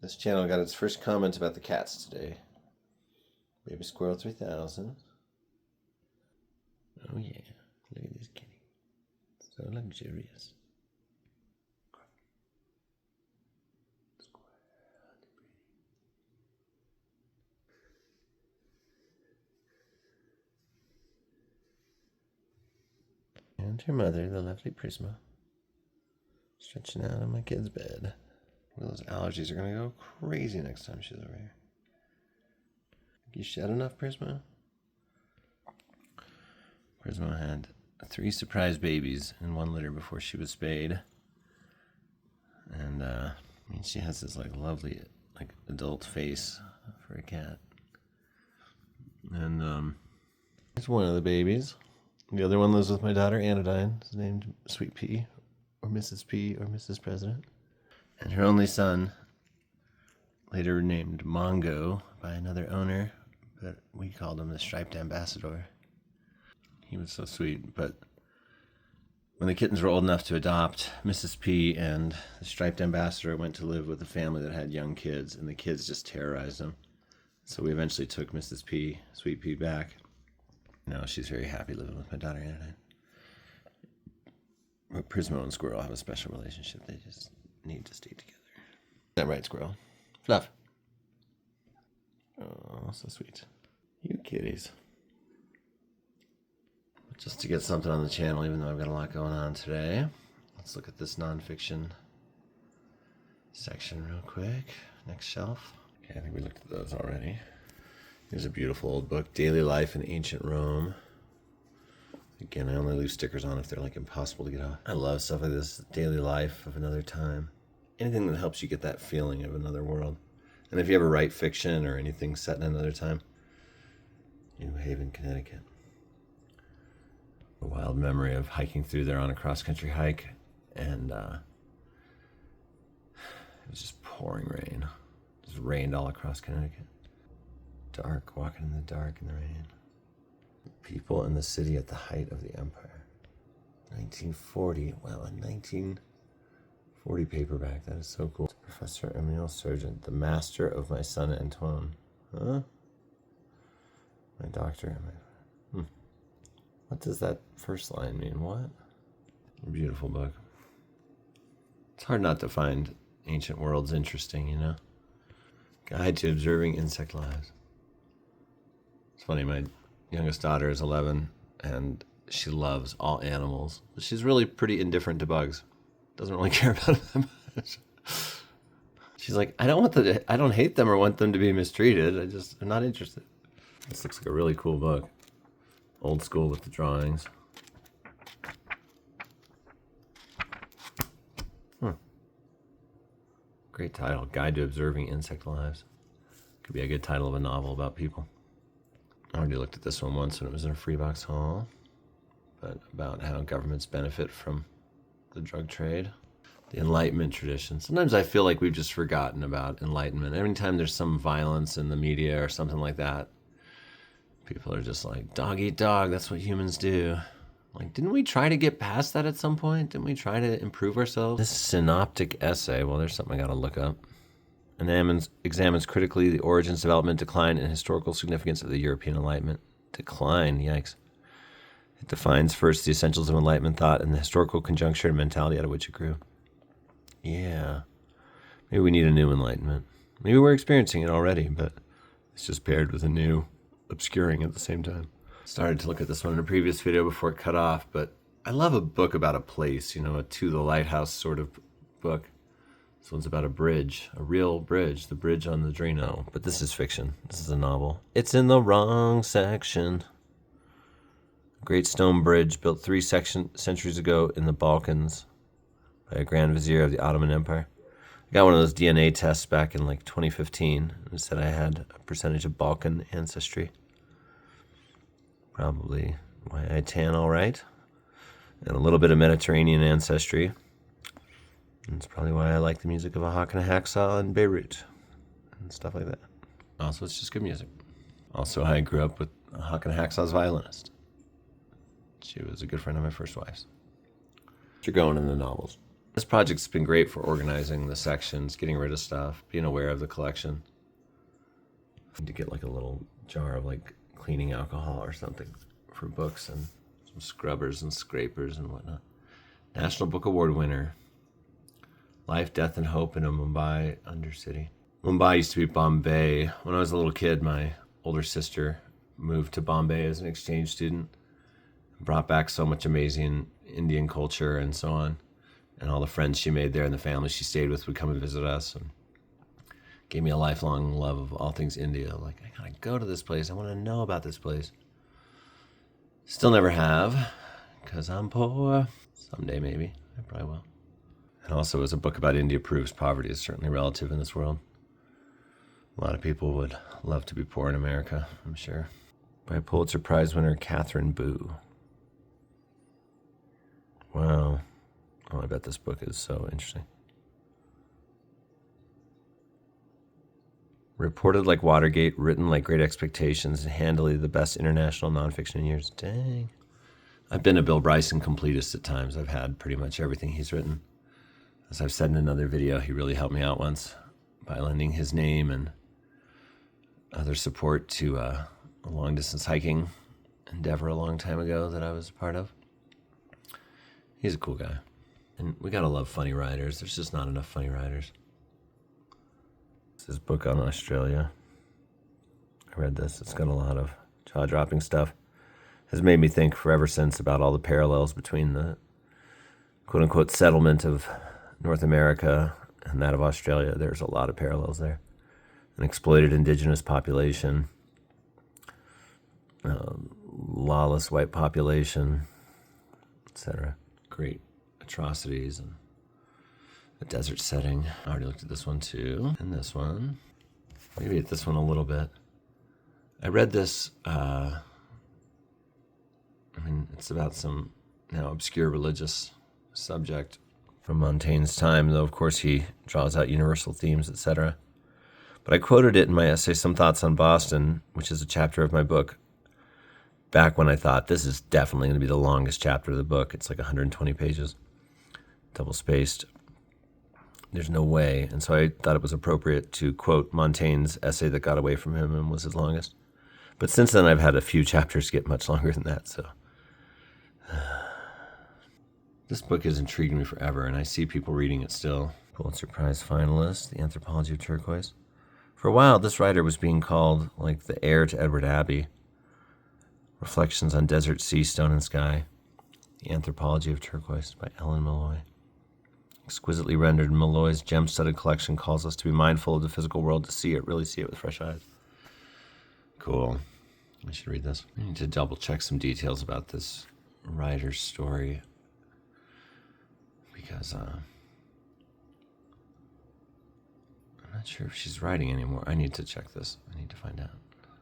This channel got its first comment about the cats today. Baby Squirrel 3000. Oh yeah, look at this kitty. So luxurious. And her mother, the lovely Prisma, stretching out on my kid's bed. Willow's allergies are gonna go crazy next time she's over here. You shed enough, Prisma? Prisma had 3 surprise babies in 1 litter before she was spayed. And I mean, she has this like lovely like adult face for a cat. And it's one of the babies. The other one lives with my daughter Anodyne. It's named Sweet Pea, or Mrs. P, or Mrs. President. And her only son, later named Mongo by another owner, but we called him the Striped Ambassador. He was so sweet, but when the kittens were old enough to adopt, Mrs. P and the Striped Ambassador went to live with a family that had young kids, and the kids just terrorized them. So we eventually took Mrs. P, Sweet Pea, back. Now she's very happy living with my daughter Anodyne. But Prismo and Squirrel have a special relationship. They just need to stay together. Is that right, Squirrel? Fluff. Oh, so sweet. You kitties. Just to get something on the channel, even though I've got a lot going on today. Let's look at this nonfiction section real quick. Next shelf. Okay, I think we looked at those already. Here's a beautiful old book, Daily Life in Ancient Rome. Again, I only leave stickers on if they're like impossible to get off. I love stuff like this, Daily Life of Another Time. Anything that helps you get that feeling of another world. And if you ever write fiction or anything set in another time, New Haven, Connecticut. A wild memory of hiking through there on a cross-country hike, and it was just pouring rain. It just rained all across Connecticut. Dark, walking in the dark in the rain. People in the city at the height of the empire. 1940, wow, a 1940 paperback. That is so cool. Professor Emile Surgeon, the master of my son Antoine. Huh? My doctor. What does that first line mean? What? A beautiful book. It's hard not to find ancient worlds interesting, you know? Guide to Observing Insect Lives. It's funny, my youngest daughter is 11, and she loves all animals. But she's really pretty indifferent to bugs. Doesn't really care about them much. She's like, I don't hate them or want them to be mistreated. I'm not interested. This looks like a really cool book. Old school with the drawings. Great title, Guide to Observing Insect Lives. Could be a good title of a novel about people. I already looked at this one once when it was in a free box haul, but about how governments benefit from the drug trade. The Enlightenment tradition. Sometimes I feel like we've just forgotten about Enlightenment. Every time there's some violence in the media or something like that, people are just like, dog eat dog, that's what humans do. Like, didn't we try to get past that at some point? Didn't we try to improve ourselves? This synoptic essay, well, there's something I gotta look up. Examines critically the origins, development, decline, and historical significance of the European Enlightenment. Decline, yikes. It defines first the essentials of Enlightenment thought and the historical conjuncture and mentality out of which it grew. Yeah. Maybe we need a new Enlightenment. Maybe we're experiencing it already, but it's just paired with a new obscuring at the same time. Started to look at this one in a previous video before it cut off, but I love a book about a place, you know, a To the Lighthouse sort of book. This one's about a bridge, a real bridge, the bridge on the Drino. But this is fiction. This is a novel. It's in the wrong section. A great stone bridge built 3 centuries ago in the Balkans by a Grand Vizier of the Ottoman Empire. I got one of those DNA tests back in like 2015. It said I had a percentage of Balkan ancestry. Probably why I tan all right. And a little bit of Mediterranean ancestry. And it's probably why I like the music of a Hawk and a Hacksaw in Beirut. And stuff like that. Also, it's just good music. Also, I grew up with a Hawk and a Hacksaw's violinist. She was a good friend of my first wife's. You're going in the novels. This project's been great for organizing the sections, getting rid of stuff, being aware of the collection. I need to get like a little jar of like cleaning alcohol or something for books and some scrubbers and scrapers and whatnot. National Book Award winner. Life, Death, and Hope in a Mumbai Undercity. Mumbai used to be Bombay. When I was a little kid, my older sister moved to Bombay as an exchange student. Brought back so much amazing Indian culture and so on. And all the friends she made there and the family she stayed with would come and visit us and gave me a lifelong love of all things India. Like, I gotta go to this place. I want to know about this place. Still never have, because I'm poor. Someday, maybe. I probably will. And also, as a book about India proves, poverty is certainly relative in this world. A lot of people would love to be poor in America, I'm sure. By Pulitzer Prize winner Catherine Boo. Wow. Oh, I bet this book is so interesting. Reported like Watergate, written like Great Expectations, and handily the best international nonfiction in years. Dang. I've been a Bill Bryson completist at times. I've had pretty much everything he's written. As I've said in another video, he really helped me out once by lending his name and other support to a long-distance hiking endeavor a long time ago that I was a part of. He's a cool guy. And we gotta love funny writers. There's just not enough funny writers. This is a book on Australia. I read this. It's got a lot of jaw-dropping stuff. Has made me think forever since about all the parallels between the quote-unquote settlement of North America and that of Australia. There's a lot of parallels there. An exploited indigenous population, lawless white population, etc. Great atrocities and a desert setting. I already looked at this one too, and this one. Maybe at this one a little bit. I read this, it's about some now obscure religious subject from Montaigne's time, though of course he draws out universal themes, etc. But I quoted it in my essay, Some Thoughts on Boston, which is a chapter of my book, back when I thought this is definitely going to be the longest chapter of the book. It's like 120 pages, double-spaced. There's no way. And so I thought it was appropriate to quote Montaigne's essay that got away from him and was his longest. But since then, I've had a few chapters get much longer than that, so. This book has intrigued me forever, and I see people reading it still. Pulitzer Prize finalist, The Anthropology of Turquoise. For a while, this writer was being called like the heir to Edward Abbey. Reflections on Desert Sea, Stone and Sky. The Anthropology of Turquoise by Ellen Malloy. Exquisitely rendered, Malloy's gem-studded collection calls us to be mindful of the physical world, to see it, really see it with fresh eyes. Cool. I should read this. I need to double-check some details about this writer's story because I'm not sure if she's writing anymore. I need to check this. I need to find out.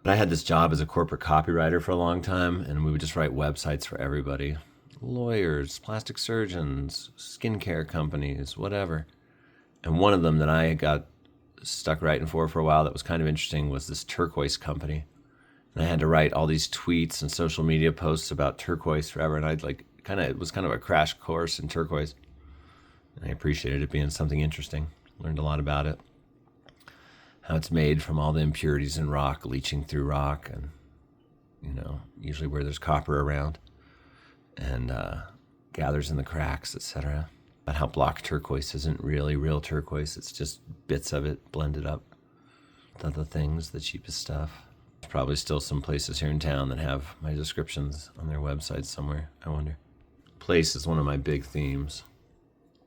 But I had this job as a corporate copywriter for a long time, and we would just write websites for everybody. Lawyers, plastic surgeons, skincare companies, whatever. And one of them that I got stuck writing for a while that was kind of interesting was this turquoise company. And I had to write all these tweets and social media posts about turquoise forever, and it was kind of a crash course in turquoise. And I appreciated it being something interesting. Learned a lot about it. How it's made from all the impurities in rock, leaching through rock, and, usually where there's copper around, and gathers in the cracks, etc. But how block turquoise isn't really real turquoise. It's just bits of it blended up with other things, the cheapest stuff. There's probably still some places here in town that have my descriptions on their websites somewhere, I wonder. Place is one of my big themes.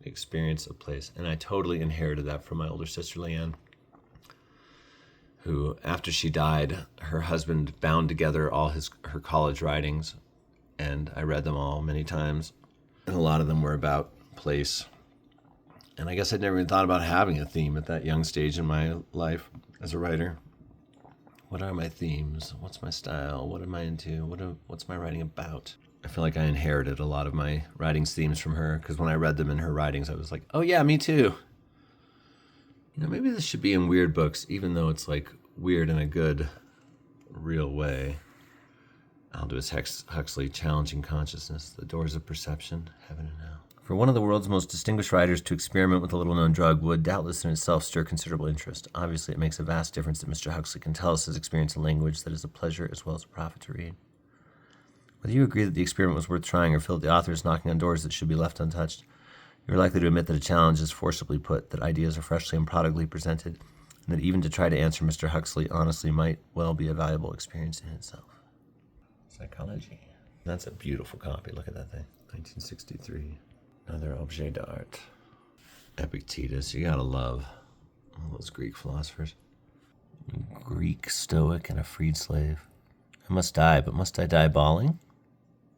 The experience of place. And I totally inherited that from my older sister, Leanne, who, after she died, her husband bound together all her college writings, and I read them all many times, and a lot of them were about place. And I guess I'd never even thought about having a theme at that young stage in my life as a writer. What are my themes? What's my style? What am I into? What's my writing about? I feel like I inherited a lot of my writing's themes from her, because when I read them in her writings, I was like, oh yeah, me too. Maybe this should be in weird books, even though it's like weird in a good, real way. Aldous Huxley, Challenging Consciousness, The Doors of Perception, Heaven and Hell. For one of the world's most distinguished writers to experiment with a little-known drug would doubtless in itself stir considerable interest. Obviously, it makes a vast difference that Mr. Huxley can tell us his experience in language that is a pleasure as well as a profit to read. Whether you agree that the experiment was worth trying or feel that the author is knocking on doors that should be left untouched, you are likely to admit that a challenge is forcibly put, that ideas are freshly and prodigally presented, and that even to try to answer Mr. Huxley honestly might well be a valuable experience in itself. Psychology. That's a beautiful copy. Look at that thing. 1963. Another objet d'art. Epictetus. You gotta love all those Greek philosophers. Greek stoic and a freed slave. I must die, but must I die bawling?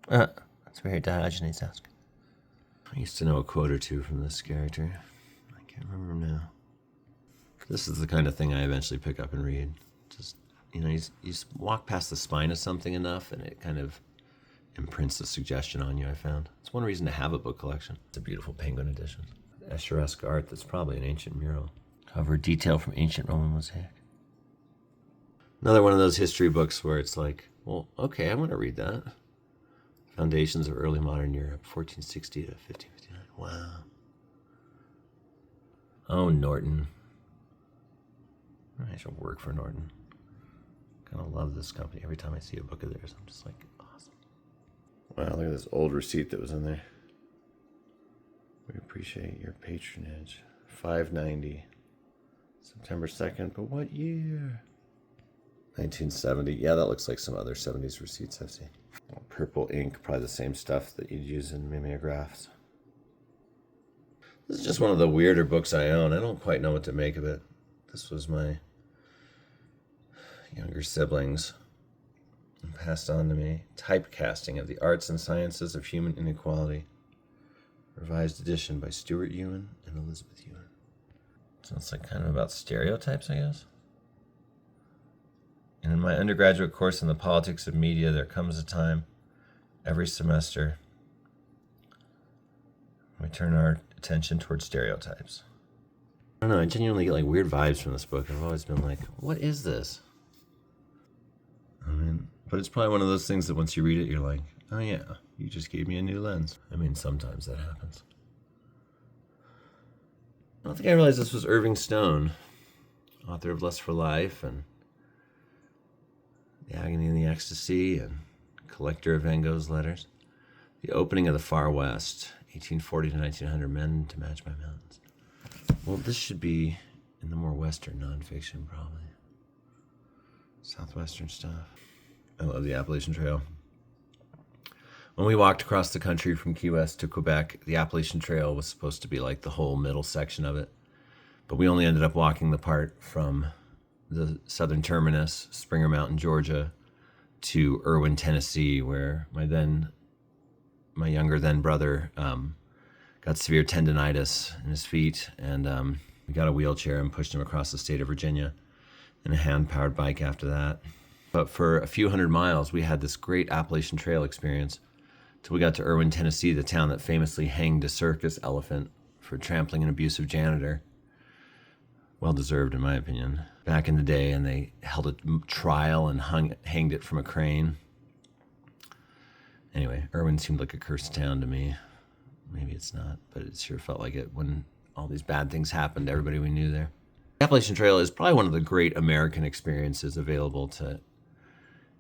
That's very Diogenes-esque. I used to know a quote or two from this character. I can't remember him now. This is the kind of thing I eventually pick up and read. Just, you just walk past the spine of something enough and it kind of imprints a suggestion on you, I found. It's one reason to have a book collection. It's a beautiful Penguin edition. Escheresque art that's probably an ancient mural. Cover detail from ancient Roman mosaic. Another one of those history books where it's like, well, okay, I want to read that. Foundations of Early Modern Europe, 1460 to 1559. Wow. Oh, Norton. I should work for Norton. Kind of love this company. Every time I see a book of theirs, I'm just like, awesome. Wow, look at this old receipt that was in there. We appreciate your patronage. $5.90. September 2nd, but what year? 1970. Yeah, that looks like some other 70s receipts I've seen. Purple ink, probably the same stuff that you'd use in mimeographs. This is just one of the weirder books I own. I don't quite know what to make of it. This was my younger siblings passed on to me. Typecasting of the Arts and Sciences of Human Inequality. Revised edition by Stuart Ewan and Elizabeth Ewan. So it's like kind of about stereotypes, I guess. And in my undergraduate course in the politics of media, there comes a time every semester we turn our attention towards stereotypes. I don't know, I genuinely get like weird vibes from this book. I've always been like, what is this? I mean, but it's probably one of those things that once you read it, you're like, oh yeah, you just gave me a new lens. I mean, sometimes that happens. I don't think I realized this was Irving Stone, author of Lust for Life and The Agony and the Ecstasy and collector of Van Gogh's letters. The Opening of the Far West, 1840 to 1900, Men to Match My Mountains. Well, this should be in the more Western nonfiction, probably. Southwestern stuff. I love the Appalachian Trail. When we walked across the country from Key West to Quebec, the Appalachian Trail was supposed to be like the whole middle section of it. But we only ended up walking the part from the southern terminus, Springer Mountain, Georgia, to Irwin, Tennessee, where my younger then brother got severe tendonitis in his feet, and we got a wheelchair and pushed him across the state of Virginia and a hand-powered bike after that. But for a few hundred miles, we had this great Appalachian Trail experience till we got to Irwin, Tennessee, the town that famously hanged a circus elephant for trampling an abusive janitor. Well-deserved, in my opinion. Back in the day, and they held a trial and hanged it from a crane. Anyway, Irwin seemed like a cursed town to me. Maybe it's not, but it sure felt like it when all these bad things happened to everybody we knew there. The Appalachian Trail is probably one of the great American experiences available to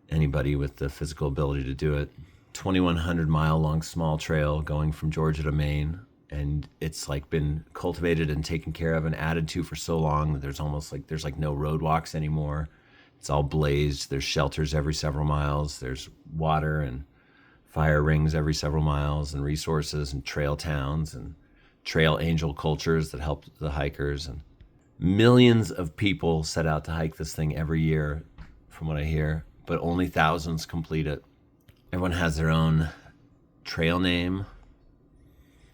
anybody with the physical ability to do it. 2,100-mile long small trail going from Georgia to Maine, and it's like been cultivated and taken care of and added to for so long that there's no roadwalks anymore. It's all blazed. There's shelters every several miles. There's water and fire rings every several miles, and resources and trail towns and trail angel cultures that help the hikers. And millions of people set out to hike this thing every year, from what I hear, but only thousands complete it. Everyone has their own trail name.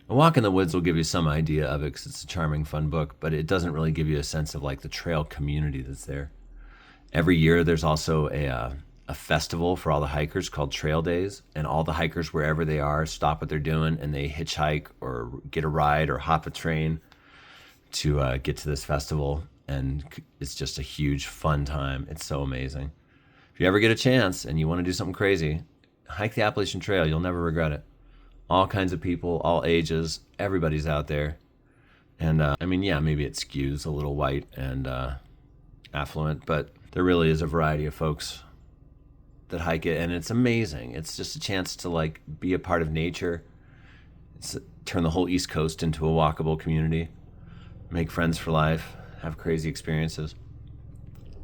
A Walk in the Woods will give you some idea of it because it's a charming, fun book, but it doesn't really give you a sense of like the trail community that's there. Every year there's also a festival for all the hikers called Trail Days, and all the hikers, wherever they are, stop what they're doing and they hitchhike or get a ride or hop a train to get to this festival, and it's just a huge fun time. It's so amazing. If you ever get a chance and you want to do something crazy, hike the Appalachian Trail. You'll never regret it. all kinds of people, all ages, everybody's out there. And I mean, yeah, maybe it skews a little white and affluent, but there really is a variety of folks that hike it, and it's amazing. It's just a chance to like be a part of nature. It's turn the whole East Coast into a walkable community, make friends for life, have crazy experiences.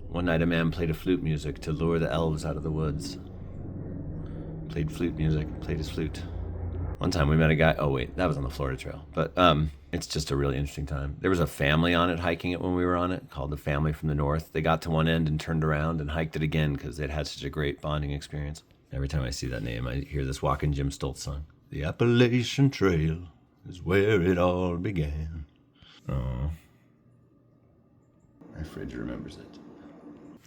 One night a man played a flute music to lure the elves out of the woods. Played flute music, played his flute. One time we met a guy, oh wait, that was on the Florida Trail, but it's just a really interesting time. There was a family on it hiking it when we were on it, called the Family from the North. They got to one end and turned around and hiked it again because they'd had such a great bonding experience. Every time I see that name, I hear this Walkin' Jim Stoltz song. The Appalachian Trail is where it all began. Oh, my fridge remembers it.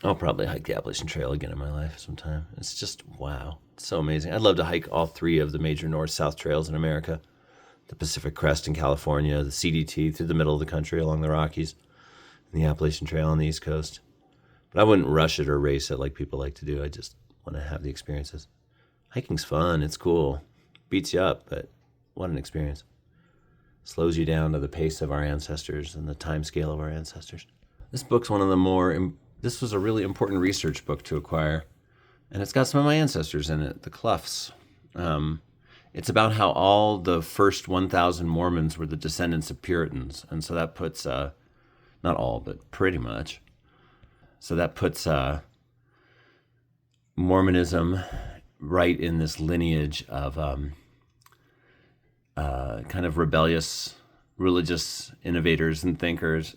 I'll probably hike the Appalachian Trail again in my life sometime. It's just, wow. It's so amazing. I'd love to hike all 3 of the major north-south trails in America. The Pacific Crest in California, the CDT through the middle of the country along the Rockies, and the Appalachian Trail on the East Coast. But I wouldn't rush it or race it like people like to do. I just want to have the experiences. Hiking's fun. It's cool. Beats you up, but what an experience. Slows you down to the pace of our ancestors and the time scale of our ancestors. This book's one of the more... This was a really important research book to acquire, and it's got some of my ancestors in it, the Cloughs. It's about how all the first 1,000 Mormons were the descendants of Puritans, and so that puts, not all, but pretty much, so that puts Mormonism right in this lineage of kind of rebellious religious innovators and thinkers,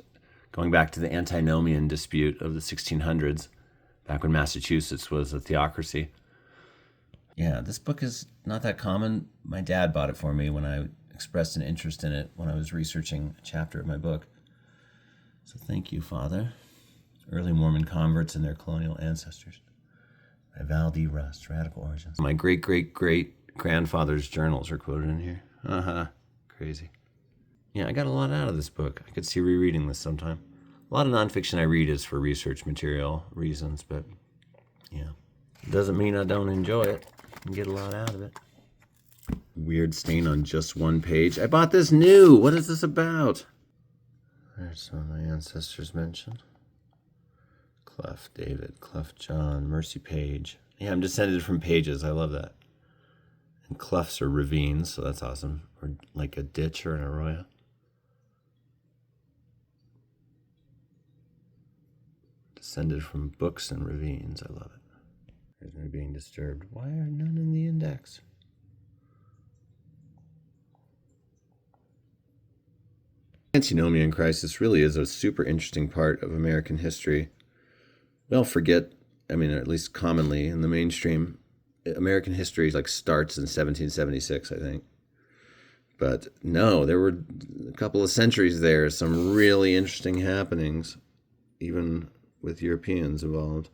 going back to the antinomian dispute of the 1600s, back when Massachusetts was a theocracy. Yeah, this book is not that common. My dad bought it for me when I expressed an interest in it when I was researching a chapter of my book. So thank you, Father. Early Mormon Converts and Their Colonial Ancestors by Val D. Rust, Radical Origins. My great-great-great-grandfather's journals are quoted in here. Crazy. Yeah, I got a lot out of this book. I could see rereading this sometime. A lot of nonfiction I read is for research material reasons, but yeah. It doesn't mean I don't enjoy it and get a lot out of it. Weird stain on just one page. I bought this new. What is this about? There's some of my ancestors mentioned. Clough David, Clough John, Mercy Page. Yeah, I'm descended from pages. I love that. And cloughs are ravines, so that's awesome. Or like a ditch or an arroyo. Descended from books and ravines. I love it. There's me being disturbed. Why are none in the index? Antinomian crisis really is a super interesting part of American history. We all forget, I mean, at least commonly in the mainstream, American history like starts in 1776, I think. But no, there were a couple of centuries there, some really interesting happenings, even with Europeans involved.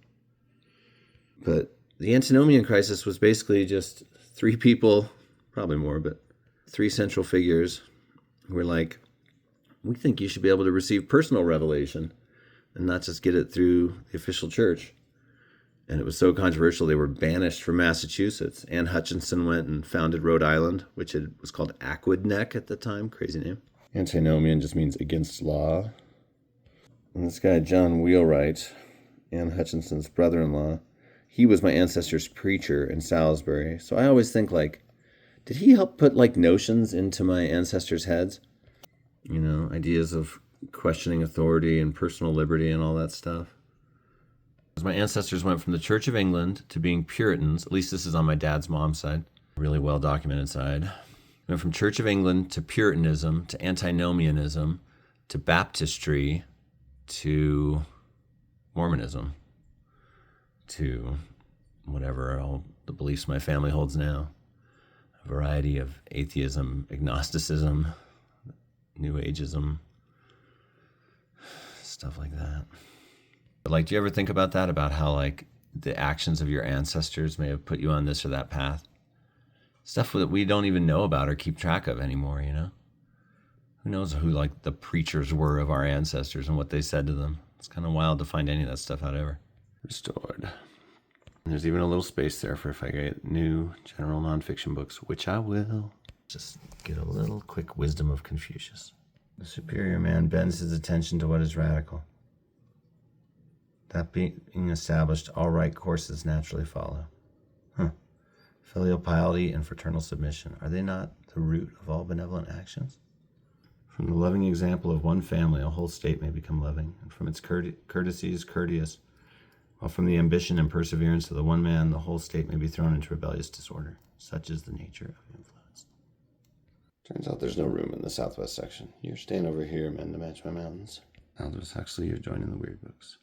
But the antinomian crisis was basically just 3 people, probably more, but 3 central figures who were like, we think you should be able to receive personal revelation and not just get it through the official church. And it was so controversial, they were banished from Massachusetts. Anne Hutchinson went and founded Rhode Island, which was called Aquidneck at the time. Crazy name. Antinomian just means against law. And this guy, John Wheelwright, Anne Hutchinson's brother-in-law, he was my ancestor's preacher in Salisbury. So I always think, like, did he help put, like, notions into my ancestors' heads? You know, ideas of questioning authority and personal liberty and all that stuff. My ancestors went from the Church of England to being Puritans. At least this is on my dad's mom's side. Really well-documented side. Went from Church of England to Puritanism to antinomianism to baptistry to Mormonism to whatever all the beliefs my family holds now. A variety of atheism, agnosticism, New Ageism, stuff like that. But like, do you ever think about that? About how like the actions of your ancestors may have put you on this or that path? Stuff that we don't even know about or keep track of anymore, you know? Who knows who like the preachers were of our ancestors and what they said to them? It's kind of wild to find any of that stuff out ever. Restored. And there's even a little space there for if I get new general nonfiction books, which I will. Just get a little quick wisdom of Confucius. The superior man bends his attention to what is radical. That being established, all right courses naturally follow. Filial piety and fraternal submission, are they not the root of all benevolent actions? From the loving example of one family, a whole state may become loving, and from its courtesies, courteous, while from the ambition and perseverance of the one man, the whole state may be thrown into rebellious disorder. Such is the nature of influence. Turns out there's no room in the southwest section. You're staying over here, men, to match my mountains. Aldous Huxley, you're joining the weird books.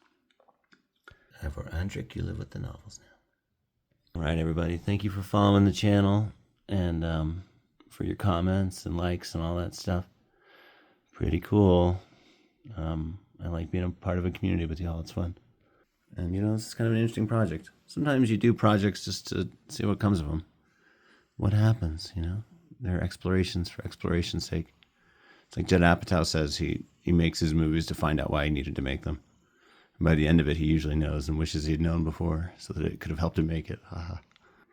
And for Andrik, you live with the novels now. All right, everybody. Thank you for following the channel and for your comments and likes and all that stuff. Pretty cool. I like being a part of a community with y'all. It's fun. And, this is kind of an interesting project. Sometimes you do projects just to see what comes of them. What happens, They're explorations for exploration's sake. It's like Judd Apatow says he makes his movies to find out why he needed to make them. By the end of it, he usually knows and wishes he'd known before so that it could have helped him make it. For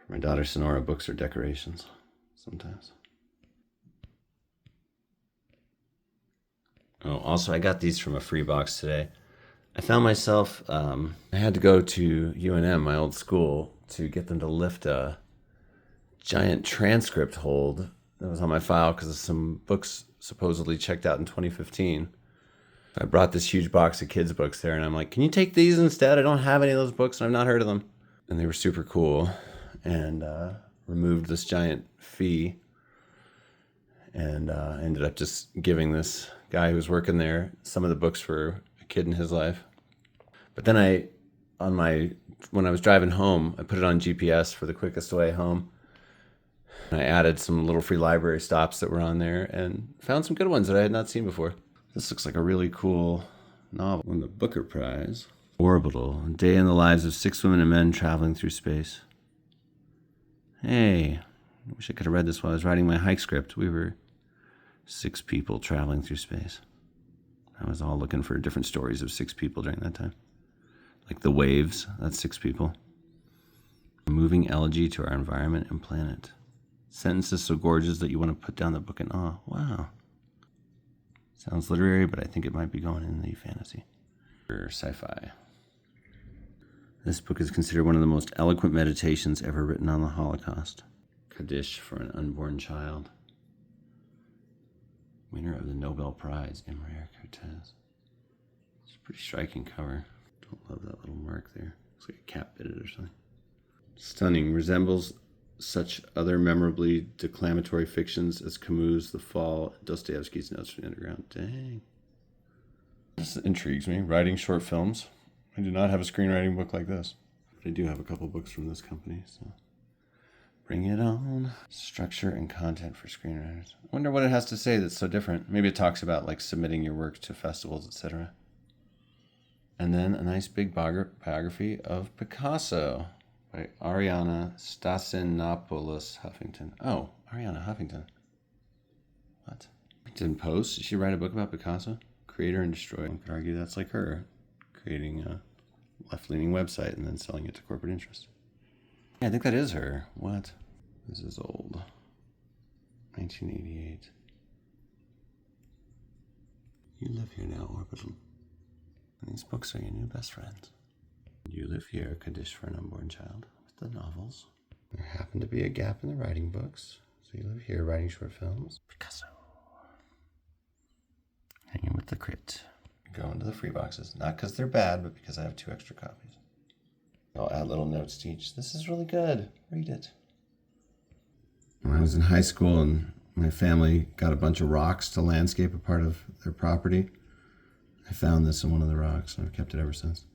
my daughter Sonora, books are decorations sometimes. Oh, also, I got these from a free box today. I found myself, I had to go to UNM, my old school, to get them to lift a giant transcript hold that was on my file because of some books supposedly checked out in 2015. I brought this huge box of kids' books there, and I'm like, can you take these instead? I don't have any of those books, and I've not heard of them. And they were super cool, and removed this giant fee, and ended up just giving this guy who was working there some of the books for a kid in his life. But then when I was driving home, I put it on GPS for the quickest way home. I added some little free library stops that were on there and found some good ones that I had not seen before. This looks like a really cool novel. Won the Booker Prize. Orbital, a day in the lives of 6 women and men traveling through space. Hey, I wish I could have read this while I was writing my hike script. We were 6 people traveling through space. I was all looking for different stories of 6 people during that time. Like The Waves, that's 6 people. A moving elegy to our environment and planet. Sentences so gorgeous that you want to put down the book in awe. Wow. Sounds literary, but I think it might be going in the fantasy. Or sci-fi. This book is considered one of the most eloquent meditations ever written on the Holocaust. Kaddish for an Unborn Child. Winner of the Nobel Prize, Imre Kertész. It's a pretty striking cover. Don't love that little mark there. Looks like a cat bit it or something. Stunning. Resembles such other memorably declamatory fictions as Camus' The Fall, and Dostoevsky's Notes from the Underground. Dang. This intrigues me. Writing short films. I do not have a screenwriting book like this. But I do have a couple books from this company, so bring it on. Structure and content for screenwriters. I wonder what it has to say that's so different. Maybe it talks about like submitting your work to festivals, etc. And then a nice big biography of Picasso. By Ariana Stasinopoulos Huffington. Oh, Ariana Huffington. What? Didn't post? Did she write a book about Picasso? Creator and destroyer. One could argue that's like her, creating a left-leaning website and then selling it to corporate interests. Yeah, I think that is her. What? This is old. 1988. You live here now, Orbital. And these books are your new best friends. You live here, Kaddish for an Unborn Child, with the novels. There happened to be a gap in the writing books, so you live here writing short films. Picasso. Hanging with the crit. Going to the free boxes. Not because they're bad, but because I have 2 extra copies. I'll add little notes to each. This is really good. Read it. When I was in high school and my family got a bunch of rocks to landscape a part of their property, I found this in one of the rocks, and I've kept it ever since.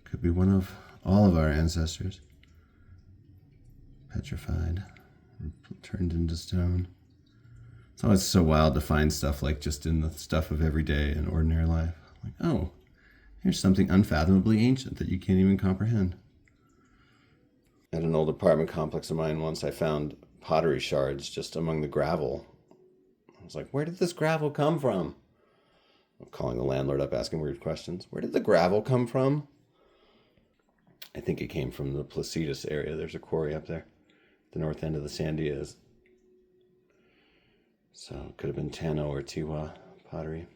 Could be one of all of our ancestors. Petrified, turned into stone. It's always so wild to find stuff like just in the stuff of everyday and ordinary life. Like, oh, here's something unfathomably ancient that you can't even comprehend. At an old apartment complex of mine once, I found pottery shards just among the gravel. I was like, where did this gravel come from? I'm calling the landlord up, asking weird questions. Where did the gravel come from? I think it came from the Placitas area. There's a quarry up there, the north end of the Sandias. So it could have been Tano or Tiwa pottery.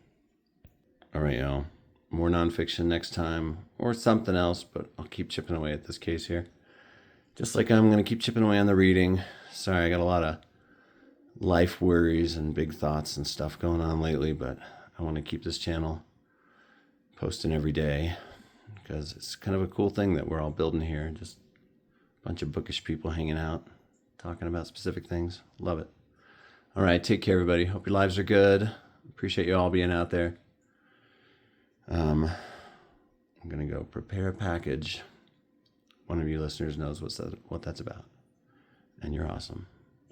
All right, y'all. More nonfiction next time, or something else, but I'll keep chipping away at this case here. Just like I'm going to keep chipping away on the reading. Sorry, I got a lot of life worries and big thoughts and stuff going on lately, but I want to keep this channel posting every day because it's kind of a cool thing that we're all building here. Just a bunch of bookish people hanging out, talking about specific things. Love it. All right, take care, everybody. Hope your lives are good. Appreciate you all being out there. I'm going to go prepare a package. One of you listeners knows what that's about. And you're awesome.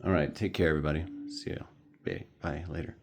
All right, take care, everybody. See you. Bye. Later.